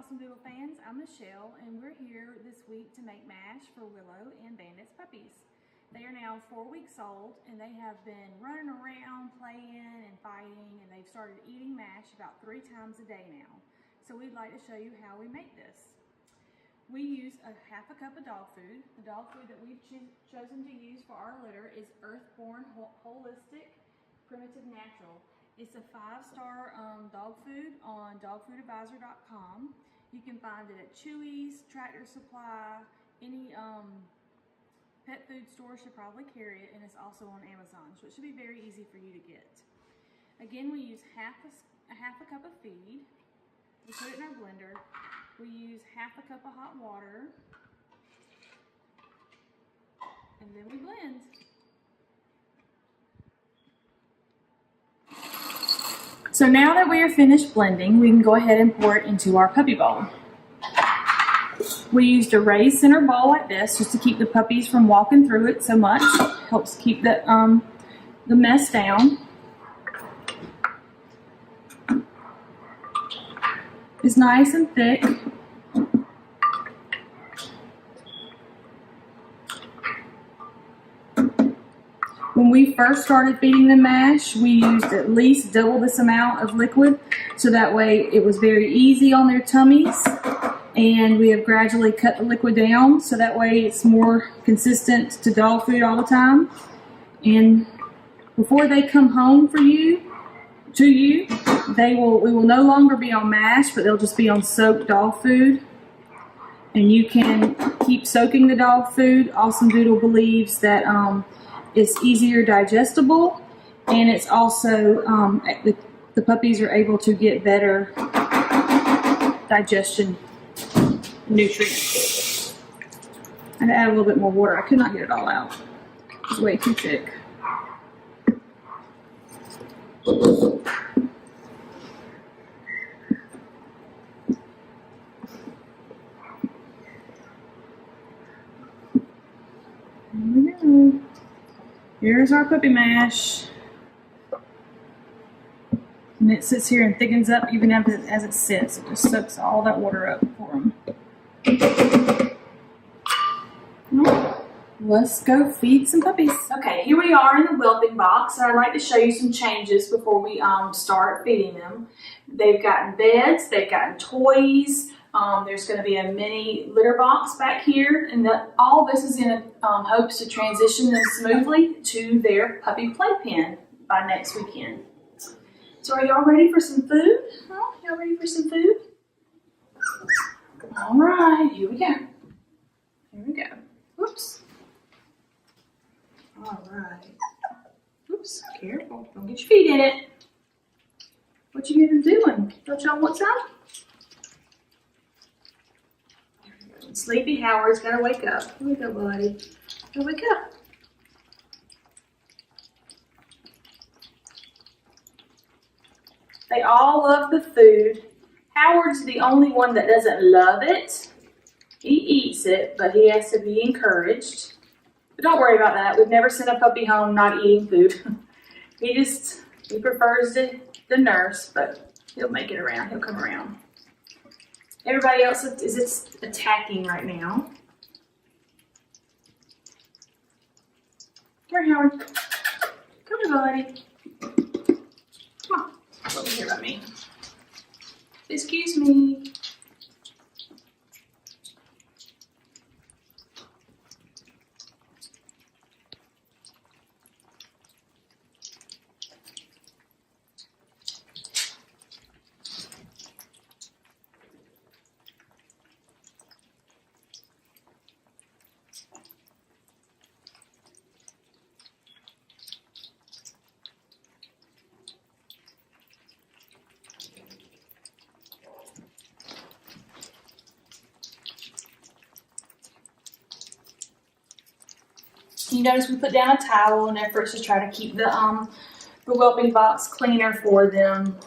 Awesome Doodle fans, I'm Michelle and we're here this week to make mash for Willow and Bandit's puppies. They are now 4 weeks old and they have been running around, playing and fighting, and they've started eating mash about 3 times a day now. So we'd like to show you how we make this. We use half a cup of dog food. The dog food that we've chosen to use for our litter is Earthborn Holistic Primitive Natural. It's a 5-star dog food on dogfoodadvisor.com. You can find it at Chewy's, Tractor Supply, any pet food store should probably carry it, and it's also on Amazon, so it should be very easy for you to get. Again, we use half a cup of feed. We put it in our blender. We use half a cup of hot water, and then we blend. So now that we are finished blending, we can go ahead and pour it into our puppy bowl. We used a raised center bowl like this just to keep the puppies from walking through it so much. Helps keep the mess down. It's nice and thick. When we first started feeding the mash, we used at least double this amount of liquid, so that way it was very easy on their tummies. And we have gradually cut the liquid down, so that way it's more consistent to dog food all the time. And before they come home we will no longer be on mash, but they'll just be on soaked dog food. And you can keep soaking the dog food. Awesome Doodle believes that it's easier digestible, and it's also the puppies are able to get better digestion nutrients. I had to add a little bit more water. I could not get it all out. It's way too thick. Here we go. Here's our puppy mash. And it sits here and thickens up even as it sits. It just soaks all that water up for them. Let's go feed some puppies. Okay, here we are in the whelping box, and I'd like to show you some changes before we start feeding them. They've gotten beds, they've gotten toys. There's going to be a mini litter box back here, and all this is in hopes to transition them smoothly to their puppy playpen by next weekend. So are y'all ready for some food? Huh? Y'all ready for some food? All right, here we go. Here we go. Whoops. All right. Oops, careful. Don't get your feet in it. What you get them doing? Don't y'all want some? Sleepy Howard's got to wake up. Here we go, buddy. Go wake up. They all love the food. Howard's the only one that doesn't love it. He eats it, but he has to be encouraged. But don't worry about that. We've never sent a puppy home not eating food. He prefers the nurse, but he'll make it around. He'll come around. Everybody else is attacking right now. Come here, Howard. Come here, buddy. Come on. Come over here by me. Excuse me. You notice we put down a towel in efforts to try to keep the whelping box cleaner for them,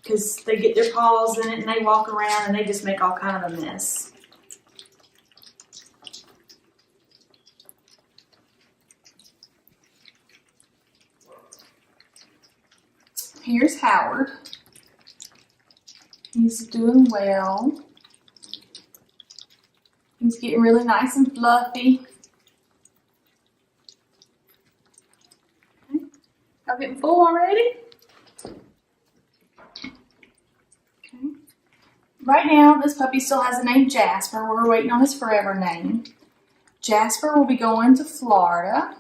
because they get their paws in it and they walk around and they just make all kind of a mess. Here's Howard. He's doing well. He's getting really nice and fluffy. Okay. Y'all getting full already? Okay. Right now, this puppy still has the name Jasper. We're waiting on his forever name. Jasper will be going to Florida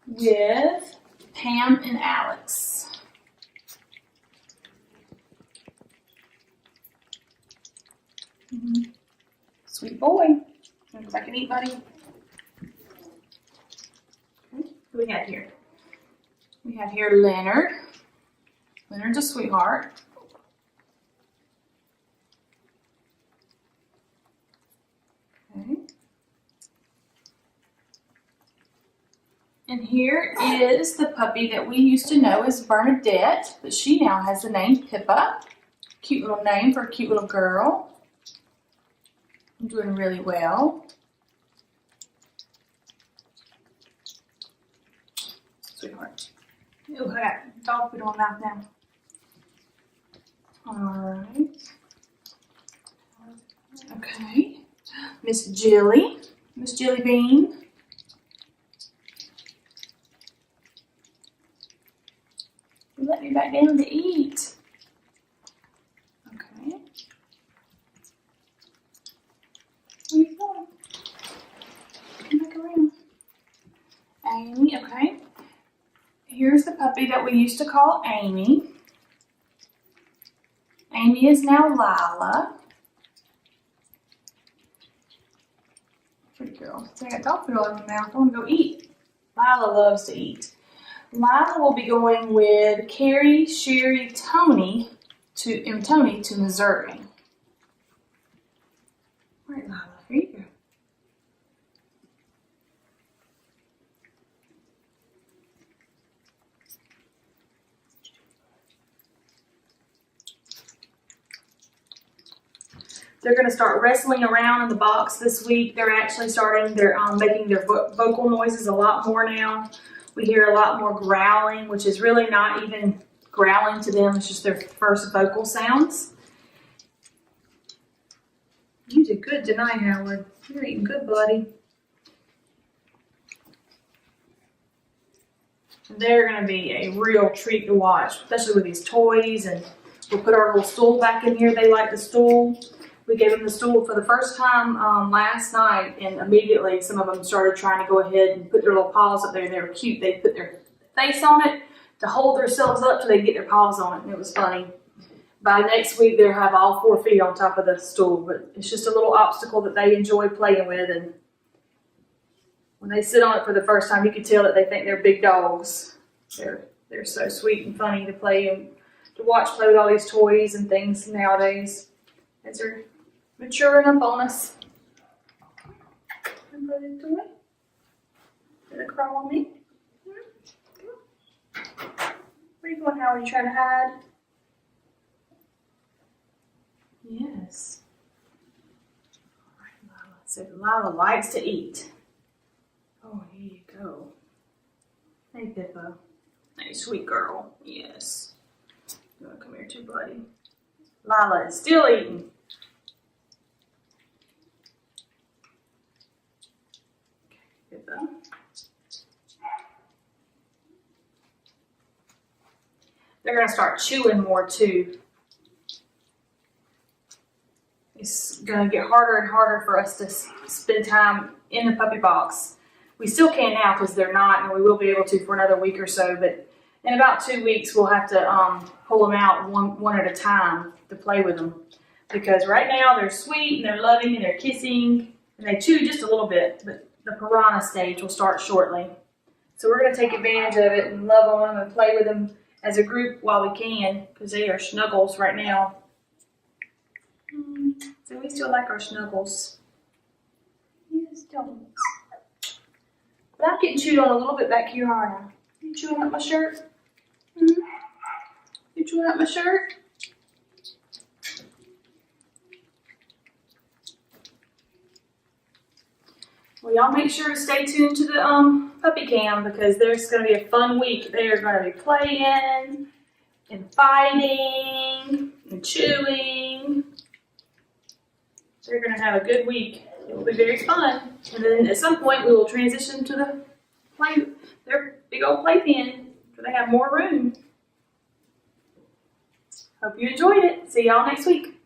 with Pam and Alex. Sweet boy. Wanna go back and eat, buddy? Okay. Who do we have here? We have here Leonard. Leonard's a sweetheart. Okay. And here is the puppy that we used to know as Bernadette, but she now has the name Pippa. Cute little name for a cute little girl. I'm doing really well. Sweetheart. Ooh, I got dog food on my mouth now. Alright. Okay. Miss Jilly. Miss Jilly Bean. You let me back down to eat. Okay. Where you going? Come back around. Amy, okay. Here's the puppy that we used to call Amy. Amy is now Lila. Pretty girl. So I got dog food all in my mouth. I want to go eat. Lila loves to eat. Lila will be going with Carrie, Sherry, Tony to Missouri. All right, Lila, here you go. They're going to start wrestling around in the box this week. They're actually starting, they're making their vocal noises a lot more now. We hear a lot more growling, which is really not even growling to them. It's just their first vocal sounds. You did good tonight, Howard. You're eating good, buddy. They're going to be a real treat to watch, especially with these toys. And we'll put our little stool back in here. They like the stool. We gave them the stool for the first time last night, and immediately some of them started trying to go ahead and put their little paws up there. They were cute. They put their face on it to hold themselves up till they get their paws on it, and it was funny. By next week, they'll have all 4 feet on top of the stool, but it's just a little obstacle that they enjoy playing with, and when they sit on it for the first time, you can tell that they think they're big dogs. They're so sweet and funny to play and to watch play with all these toys and things nowadays as they're maturing up on us. Did it crawl on me? Where are you going, Howard? Are you trying to hide? Yes. All right, Lila. So Lila likes to eat. Oh, here you go. Hey, Pippa. Hey, sweet girl. Yes. You want to come here too, buddy? Lila is still eating. They're going to start chewing more too. It's going to get harder and harder for us to spend time in the puppy box. We still can now because they're not, and we will be able to for another week or so, but in about 2 weeks we'll have to pull them out one at a time to play with them. Because right now they're sweet and they're loving and they're kissing and they chew just a little bit, but the piranha stage will start shortly. So we're going to take advantage of it and love on them and play with them as a group while we can, because they are snuggles right now. So we still like our snuggles. Yes, don't. But I'm getting chewed on a little bit back here, aren't I? You chewing up my shirt? You chewing up my shirt? Well, y'all make sure to stay tuned to the puppy cam, because there's going to be a fun week. They are going to be playing and fighting and and chewing. They're going to have a good week. It will be very fun. And then at some point we will transition to their big old playpen where they have more room. Hope you enjoyed it. See y'all next week.